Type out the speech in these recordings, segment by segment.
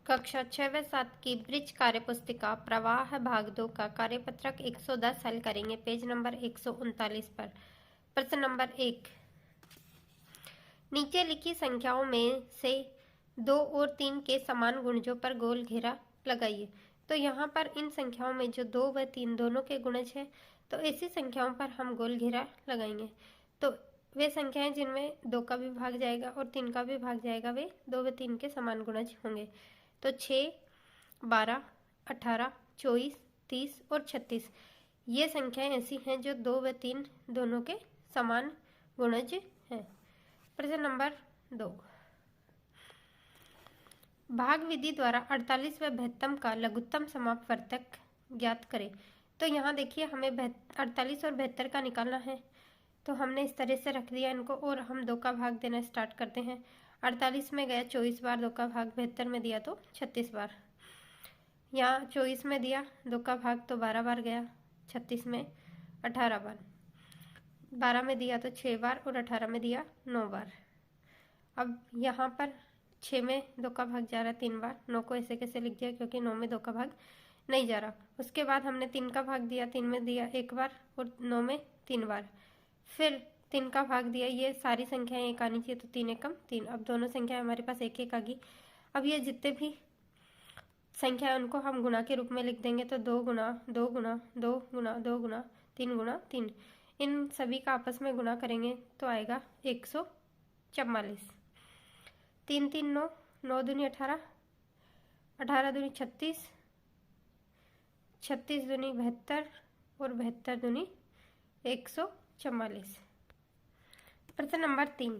कक्षा 6 व 7 की ब्रिज कार्य पुस्तिका प्रवाह भाग 2 का कार्यपत्रक 110 हल करेंगे। पेज नंबर 139 पर। प्रश्न नंबर 1, नीचे लिखी संख्याओं में से 2 और 3 के समान गुणजों पर गोल घेरा लगाइए। तो यहाँ पर इन संख्याओं में जो 2 व 3 दोनों के गुणज है, तो ऐसी संख्याओं पर हम गोल घेरा लगाएंगे। तो वे संख्याएं जिनमें 2 का भी भाग जाएगा और 3 का भी भाग जाएगा, वे 2 व 3 के समान गुणज होंगे। तो 6, 12, 18, 24, 30 और 36 ये संख्याएं ऐसी हैं जो 2 व 3 दोनों के समान गुणज हैं। प्रश्न नंबर 2, भाग विधि द्वारा 48 व 72 का लघुत्तम समापवर्तक ज्ञात करें। तो यहाँ देखिए, हमें 48 और 72 का निकालना है। तो हमने इस तरह से रख दिया इनको और हम 2 का भाग देना स्टार्ट करते हैं। 48 में गया 24 बार 2 का भाग, 72 में दिया तो 36 बार। यहाँ 24 में दिया 2 का भाग तो 12 बार गया, 36 में 18 बार, 12 में दिया तो 6 बार और 18 में दिया 9 बार। अब यहाँ पर 6 में 2 का भाग जा रहा है 3 बार, 9 को ऐसे कैसे लिख दिया क्योंकि 9 में 2 का भाग नहीं जा रहा। उसके बाद हमने 3 का भाग दिया, 3 में दिया 1 बार और 9 में 3 बार, फिर 3 का भाग दिया। ये सारी संख्याएं एक आनी चाहिए, तो 3 एकम 3। अब दोनों संख्याएं हमारे पास एक एक आ गई। अब ये जितने भी संख्या उनको हम गुणा के रूप में लिख देंगे। तो 2 गुणा 2 गुणा 2 गुणा 2 गुणा 3 गुणा 3, इन सभी का आपस में गुणा करेंगे तो आएगा 144। 3 3 9, 9 दूनी 18, 18 दूनी 36, 36 दूनी 72 और 72 दूनी 144। प्रश्न नंबर 3,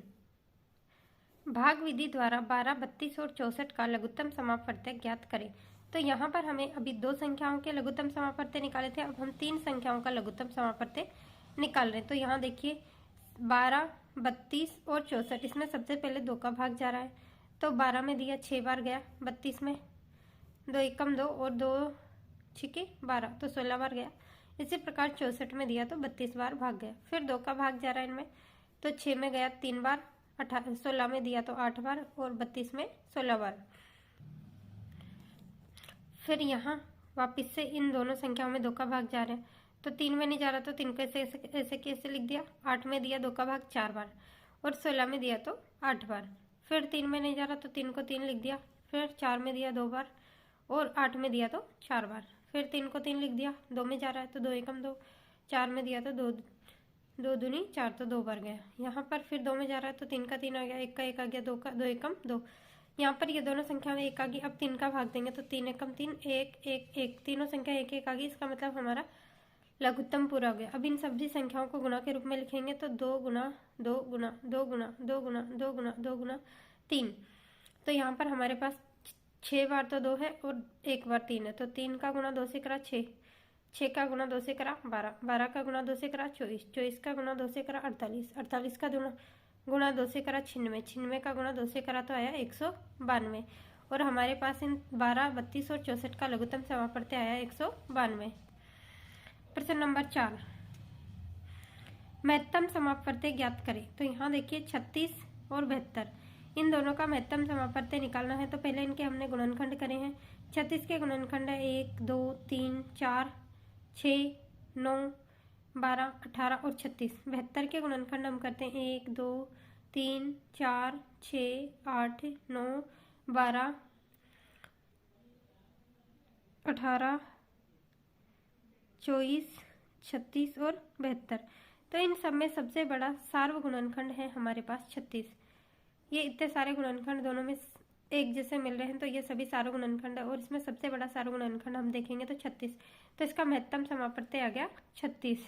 भाग विधि द्वारा 12, 32 और 64 का लघुत्तम समापवर्तक ज्ञात करें। तो यहाँ पर हमें अभी 2 संख्याओं के लघुत्तम समापवर्तक निकाले थे, अब हम 3 संख्याओं का लघुत्तम समापवर्तक निकाल रहे हैं। तो यहाँ देखिए 12, 32 और 64, इसमें सबसे पहले 2 का भाग जा रहा है। तो 12 में दिया 6 बार गया, 32 में 2 एकम 2 और 2 छिके 12, तो 16 बार गया। इसी प्रकार 64 में दिया तो 32 बार भाग गया। फिर 2 का भाग जा रहा है इनमें, तो 6 में गया 3 बार, 16 में दिया तो 8 बार और 32 में 16 बार। फिर यहाँ वापस से इन दोनों संख्याओं में 2 का भाग जा रहा है। तो 3 में नहीं जा रहा तो 3 को ऐसे कैसे लिख दिया। 8 में दिया 2 का भाग 4 बार और 16 में दिया तो 8 बार। फिर 3 में नहीं जा रहा तो 3 को 3 लिख दिया। फिर 4 में दिया 2 बार और 8 में दिया तो 4 बार। फिर 3 को 3 लिख दिया। 2 में जा रहा है तो 2 एकम 2, 4 में दिया तो 2 दूनी 4, तो 2 बार गया। यहाँ पर फिर 2 में जा रहा है तो 3 का 3 आ गया, 1 का 1 आ गया, 2 एकम 2। यहाँ पर ये दोनों संख्या में 1 आ गई। अब 3 का भाग देंगे तो 3 एकम 3, 1 1 1, तीनों संख्या 1 1 आ गई। इसका मतलब हमारा लघुत्तम पूरा हो गया। अब इन सभी संख्याओं को गुणा के रूप में लिखेंगे तो 2 गुणा 2 गुणा 2 गुणा 2 गुणा 2 गुणा 2 गुणा 3। तो यहाँ पर हमारे पास 6 बार तो 2 है और 1 बार 3 है। तो 3 का गुणा 2 से करा 6, 6 का गुणा 2 से करा 12, 12 का गुणा 2 से करा 24, 24 का गुणा 2 से करा 48, 48 का गुणा 2 से करा 96, 96 का गुणा 2 से करा तो आया 192। और हमारे पास इन 12, 32 और 64 का लघुत्तम समापवर्तक आया 192। प्रश्न नंबर 4, महत्तम समापवर्तक ज्ञात करें। तो यहाँ देखिए 36 और 72, इन दोनों का महत्तम समापवर्तक निकालना है। तो पहले इनके हमने गुणनखंड करे हैं। 36 के गुणनखंड है 1 2 3 4 6 9 12 18 और 36। 72 के गुणनखंड हम करते हैं 1 2 3 4 6 8 9 12 18 24 36 और 72। तो इन सब में सबसे बड़ा सार्वगुणनखंड है हमारे पास 36। ये इतने सारे गुणनखंड दोनों में एक जैसे मिल रहे हैं, तो ये सभी सार्वगुणनखंड है और इसमें सबसे बड़ा सार्वगुणनखंड हम देखेंगे तो 36। तो इसका महत्तम समापवर्तक आ गया 36।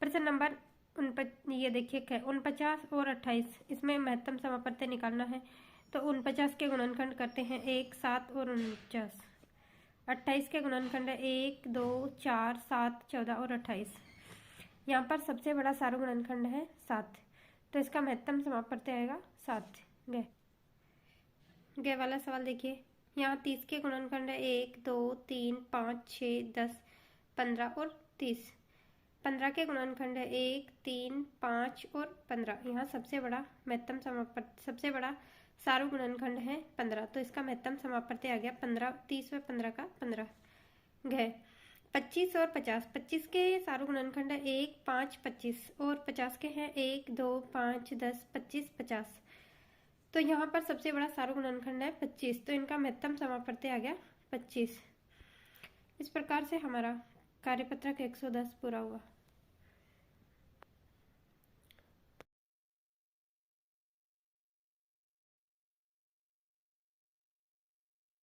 प्रश्न नंबर ये देखिए 49 और 28, इसमें महत्तम समापवर्तक निकालना है। तो 49 के गुणनखंड करते हैं 1 7 और 49। 28 के गुणनखंड है 1 2 4 7 14 और 28। यहाँ पर सबसे बड़ा सार्वगुणनखंड है 7, तो इसका महत्तम समापवर्तक आएगा 7। गए वाला सवाल देखिए, यहाँ 30 के गुणनखंड है 1 2 3 5 6 10 15 और 30। 15 के गुणनखंड है 1 3 5 और 15। यहाँ सबसे बड़ा महत्तम समापवर्तक, सबसे बड़ा सारू गुणनखंड है 15, तो इसका महत्तम समापवर्ती आ गया 15, 30 व 15 का 15 गए। 25 और 50, 25 के सारू गुणनखंड है 1, 5, 25 और 50 के हैं 1, 2, 5, 10, 25, 50। तो यहाँ पर सबसे बड़ा सारू गुणनखंड है 25, तो इनका महत्तम समापवर्ती आ गया 25। इस प्रकार से हमारा कार्यपत्रक 110 पूरा हुआ।